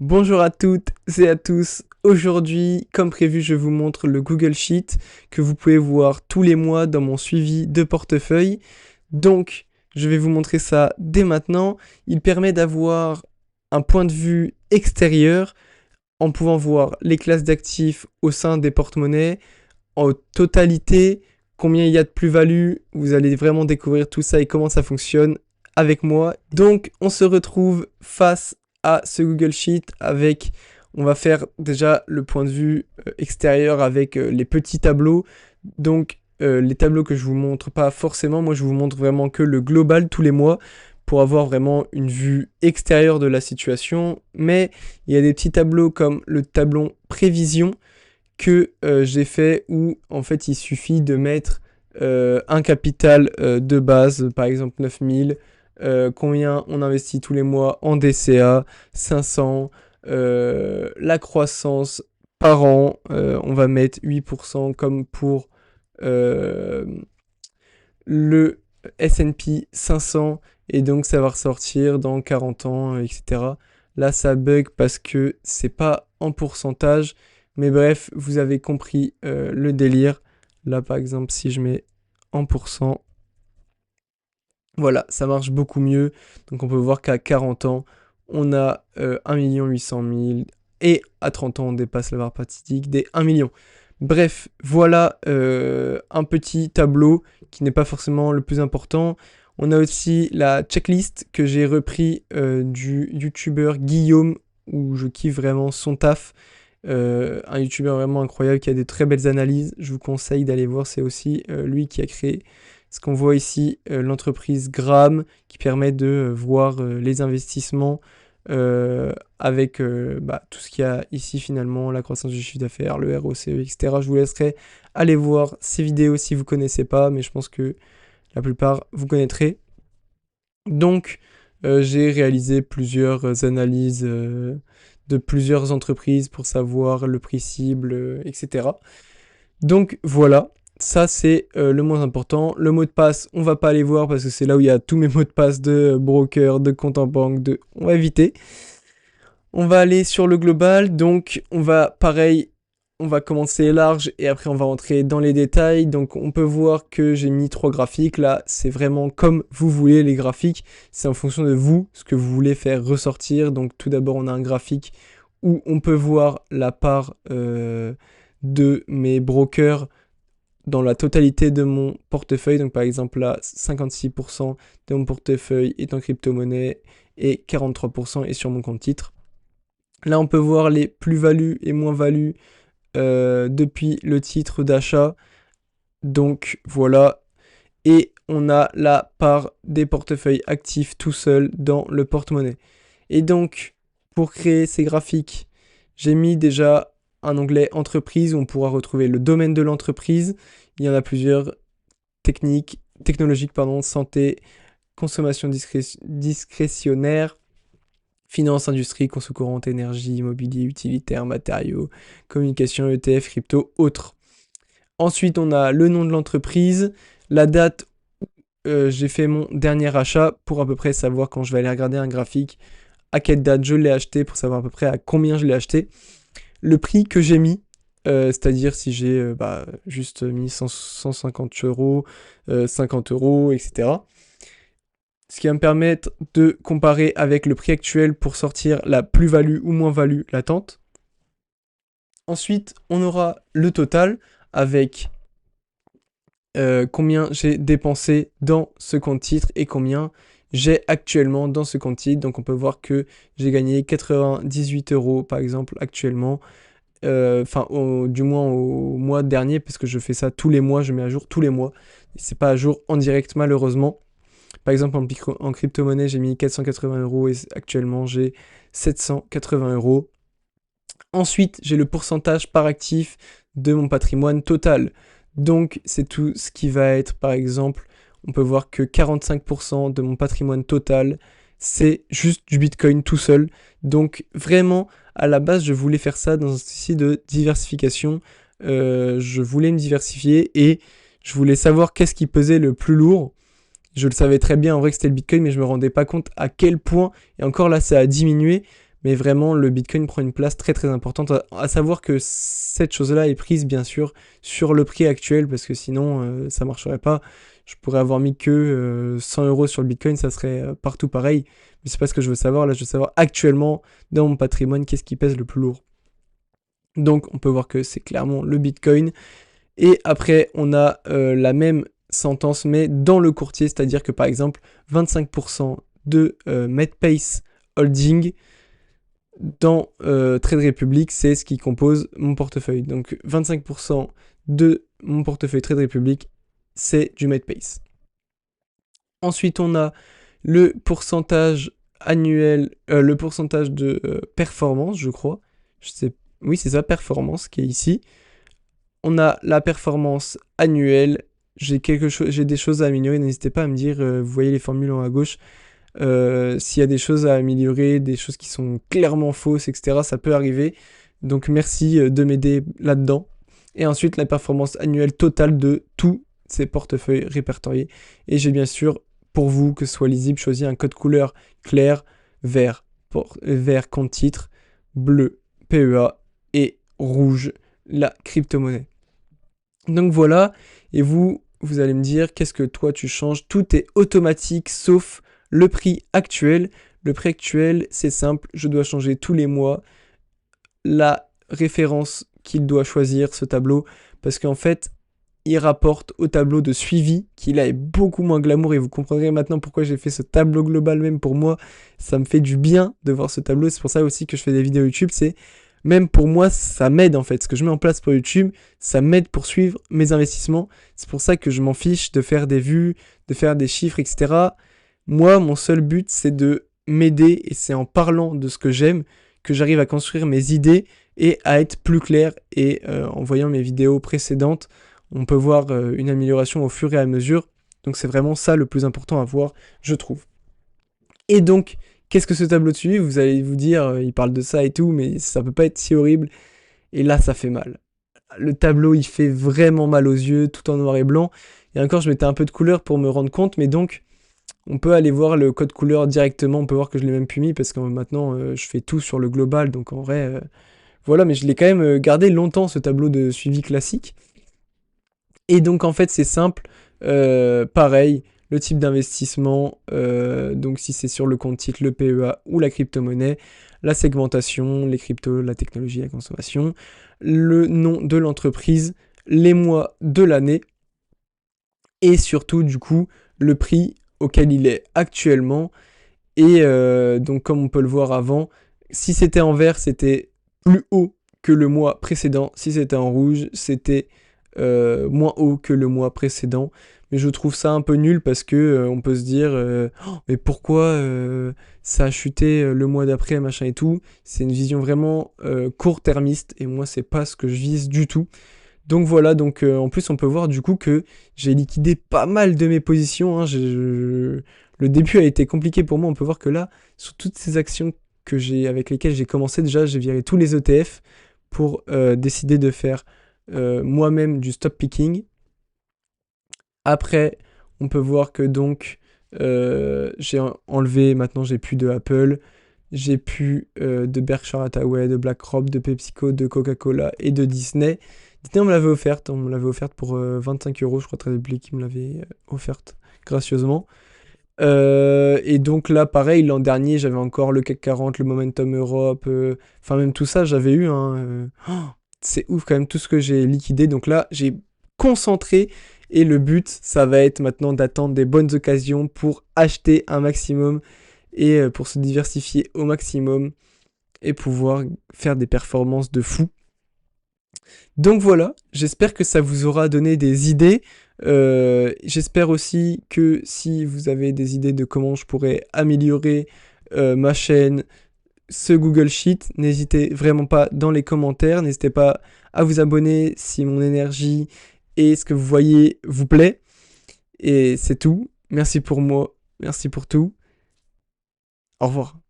Bonjour à toutes et à tous. Aujourd'hui, comme prévu, je vous montre le Google Sheet que vous pouvez voir tous les mois dans mon suivi de portefeuille. Donc, je vais vous montrer ça dès maintenant. Il permet d'avoir un point de vue extérieur en pouvant voir les classes d'actifs au sein des porte-monnaies en totalité, combien il y a de plus-value. Vous allez vraiment découvrir tout ça et comment ça fonctionne avec moi. Donc, on se retrouve face à ce Google Sheet avec, on va faire déjà le point de vue extérieur avec les petits tableaux. Donc, les tableaux que je vous montre pas forcément, moi je vous montre vraiment que le global tous les mois pour avoir vraiment une vue extérieure de la situation. Mais il y a des petits tableaux comme le tableau prévision que j'ai fait où en fait il suffit de mettre un capital de base, par exemple 9000, combien on investit tous les mois en DCA, 500, la croissance par an, on va mettre 8% comme pour le S&P 500 et donc ça va ressortir dans 40 ans, etc. Là ça bug parce que c'est pas en pourcentage, mais bref, vous avez compris le délire. Là par exemple, si je mets en pourcent, voilà, ça marche beaucoup mieux. Donc on peut voir qu'à 40 ans, on a 1 800 000 et à 30 ans, on dépasse la barre fatidique des 1 million. Bref, voilà un petit tableau qui n'est pas forcément le plus important. On a aussi la checklist que j'ai repris du youtubeur Guillaume, où je kiffe vraiment son taf. Un youtubeur vraiment incroyable qui a de très belles analyses. Je vous conseille d'aller voir, c'est aussi lui qui a créé ce qu'on voit ici, l'entreprise Graham, qui permet de voir les investissements avec tout ce qu'il y a ici finalement, la croissance du chiffre d'affaires, le ROCE, etc. Je vous laisserai aller voir ces vidéos si vous ne connaissez pas, mais je pense que la plupart vous connaîtrez. Donc, j'ai réalisé plusieurs analyses de plusieurs entreprises pour savoir le prix cible, etc. Donc voilà, ça c'est le moins important. Le mot de passe, on va pas aller voir parce que c'est là où il y a tous mes mots de passe de broker, de compte en banque, on va éviter. On va aller sur le global, donc on va pareil, on va commencer large et après on va rentrer dans les détails. Donc on peut voir que j'ai mis 3 graphiques. Là, c'est vraiment comme vous voulez les graphiques. C'est en fonction de vous, ce que vous voulez faire ressortir. Donc tout d'abord, on a un graphique où on peut voir la part de mes brokers dans la totalité de mon portefeuille. Donc par exemple là, 56% de mon portefeuille est en crypto-monnaie et 43% est sur mon compte titre. Là, on peut voir les plus-values et moins-values depuis le titre d'achat. Donc voilà. Et on a la part des portefeuilles actifs tout seul dans le porte-monnaie. Et donc, pour créer ces graphiques, j'ai mis déjà un onglet entreprise où on pourra retrouver le domaine de l'entreprise. Il y en a plusieurs technologiques, santé, consommation discrétionnaire, finance, industrie, conso courante, énergie, immobilier, utilitaire, matériaux, communication, ETF, crypto, autres. Ensuite, on a le nom de l'entreprise, la date où j'ai fait mon dernier achat pour à peu près savoir quand je vais aller regarder un graphique, à quelle date je l'ai acheté pour savoir à peu près à combien je l'ai acheté. Le prix que j'ai mis, c'est-à-dire si j'ai juste mis 150 euros, 50 euros, etc. Ce qui va me permettre de comparer avec le prix actuel pour sortir la plus-value ou moins-value latente. Ensuite, on aura le total avec combien j'ai dépensé dans ce compte titre et combien j'ai actuellement dans ce compte titre. Donc on peut voir que j'ai gagné 98 euros par exemple actuellement. Du moins au mois dernier, parce que je fais ça tous les mois, je mets à jour tous les mois. C'est pas à jour en direct malheureusement. Par exemple, en crypto-monnaie, j'ai mis 480 euros et actuellement j'ai 780 euros. Ensuite, j'ai le pourcentage par actif de mon patrimoine total. Donc, c'est tout ce qui va être, par exemple, on peut voir que 45% de mon patrimoine total, c'est juste du Bitcoin tout seul. Donc, vraiment, à la base, je voulais faire ça dans un souci de diversification. Je voulais me diversifier et je voulais savoir qu'est-ce qui pesait le plus lourd. Je le savais très bien en vrai que c'était le Bitcoin, mais je me rendais pas compte à quel point, et encore là ça a diminué, mais vraiment le Bitcoin prend une place très très importante, à savoir que cette chose-là est prise bien sûr sur le prix actuel, parce que sinon ça marcherait pas. Je pourrais avoir mis que 100 € sur le Bitcoin, ça serait partout pareil, mais c'est pas ce que je veux savoir. Là je veux savoir actuellement dans mon patrimoine qu'est-ce qui pèse le plus lourd. Donc on peut voir que c'est clairement le Bitcoin. Et après on a la même sentence mais dans le courtier, c'est-à-dire que par exemple 25% de Medpace Holding dans Trade Republic, c'est ce qui compose mon portefeuille. Donc 25% de mon portefeuille Trade Republic, c'est du Medpace. Ensuite, on a le pourcentage annuel, le pourcentage de performance, je crois. Oui, c'est ça, performance qui est ici. On a la performance annuelle. J'ai des choses à améliorer. N'hésitez pas à me dire, vous voyez les formules en haut à gauche. S'il y a des choses à améliorer, des choses qui sont clairement fausses, etc., ça peut arriver. Donc merci de m'aider là-dedans. Et ensuite, la performance annuelle totale de tous ces portefeuilles répertoriés. Et j'ai bien sûr, pour vous, que ce soit lisible, choisi un code couleur clair, vert, vert compte titre, bleu, PEA, et rouge, la crypto-monnaie. Donc voilà, et vous allez me dire, qu'est-ce que toi tu changes? Tout est automatique, sauf le prix actuel. Le prix actuel, c'est simple, je dois changer tous les mois la référence qu'il doit choisir, ce tableau, parce qu'en fait, il rapporte au tableau de suivi, qui là est beaucoup moins glamour, et vous comprendrez maintenant pourquoi j'ai fait ce tableau global. Même pour moi, ça me fait du bien de voir ce tableau. C'est pour ça aussi que je fais des vidéos YouTube, c'est même pour moi, ça m'aide en fait. Ce que je mets en place pour YouTube, ça m'aide pour suivre mes investissements. C'est pour ça que je m'en fiche de faire des vues, de faire des chiffres, etc. Moi, mon seul but, c'est de m'aider, et c'est en parlant de ce que j'aime que j'arrive à construire mes idées et à être plus clair. Et en voyant mes vidéos précédentes, on peut voir une amélioration au fur et à mesure. Donc c'est vraiment ça le plus important à voir, je trouve. Et donc, qu'est-ce que ce tableau de suivi? Vous allez vous dire, il parle de ça et tout, mais ça peut pas être si horrible. Et là, ça fait mal. Le tableau, il fait vraiment mal aux yeux, tout en noir et blanc. Et encore, je mettais un peu de couleur pour me rendre compte, mais donc, on peut aller voir le code couleur directement. On peut voir que je l'ai même plus mis, parce que maintenant, je fais tout sur le global. Donc en vrai, voilà, mais je l'ai quand même gardé longtemps, ce tableau de suivi classique. Et donc en fait, c'est simple. Pareil, le type d'investissement, donc si c'est sur le compte titre, le PEA ou la crypto-monnaie, la segmentation, les cryptos, la technologie, la consommation, le nom de l'entreprise, les mois de l'année, et surtout du coup le prix auquel il est actuellement. Et donc comme on peut le voir avant, si c'était en vert, c'était plus haut que le mois précédent. Si c'était en rouge, c'était moins haut que le mois précédent. Mais je trouve ça un peu nul, parce que on peut se dire oh, mais pourquoi ça a chuté le mois d'après, machin et tout. C'est une vision vraiment court-termiste, et moi c'est pas ce que je vise du tout. Donc voilà, donc en plus on peut voir du coup que j'ai liquidé pas mal de mes positions, hein. Le début a été compliqué pour moi. On peut voir que là, sur toutes ces actions avec lesquelles j'ai commencé, déjà j'ai viré tous les ETF pour décider de faire moi-même du stop picking. Après, on peut voir que donc j'ai enlevé, maintenant j'ai plus de Apple, j'ai plus de Berkshire Hathaway, de BlackRock, de PepsiCo, de Coca-Cola et de Disney. Disney, on me l'avait offerte pour 25 €, je crois, Trade Republic qui me l'avait offerte gracieusement. Et donc là, pareil, l'an dernier, j'avais encore le CAC 40, le Momentum Europe, enfin même tout ça, j'avais eu, hein, c'est ouf quand même tout ce que j'ai liquidé. Donc là, j'ai concentré, et le but, ça va être maintenant d'attendre des bonnes occasions pour acheter un maximum, et pour se diversifier au maximum et pouvoir faire des performances de fou. Donc voilà, j'espère que ça vous aura donné des idées. J'espère aussi que si vous avez des idées de comment je pourrais améliorer ma chaîne, ce Google Sheet, n'hésitez vraiment pas dans les commentaires. N'hésitez pas à vous abonner si mon énergie et ce que vous voyez vous plaît. Et c'est tout. Merci pour moi. Merci pour tout. Au revoir.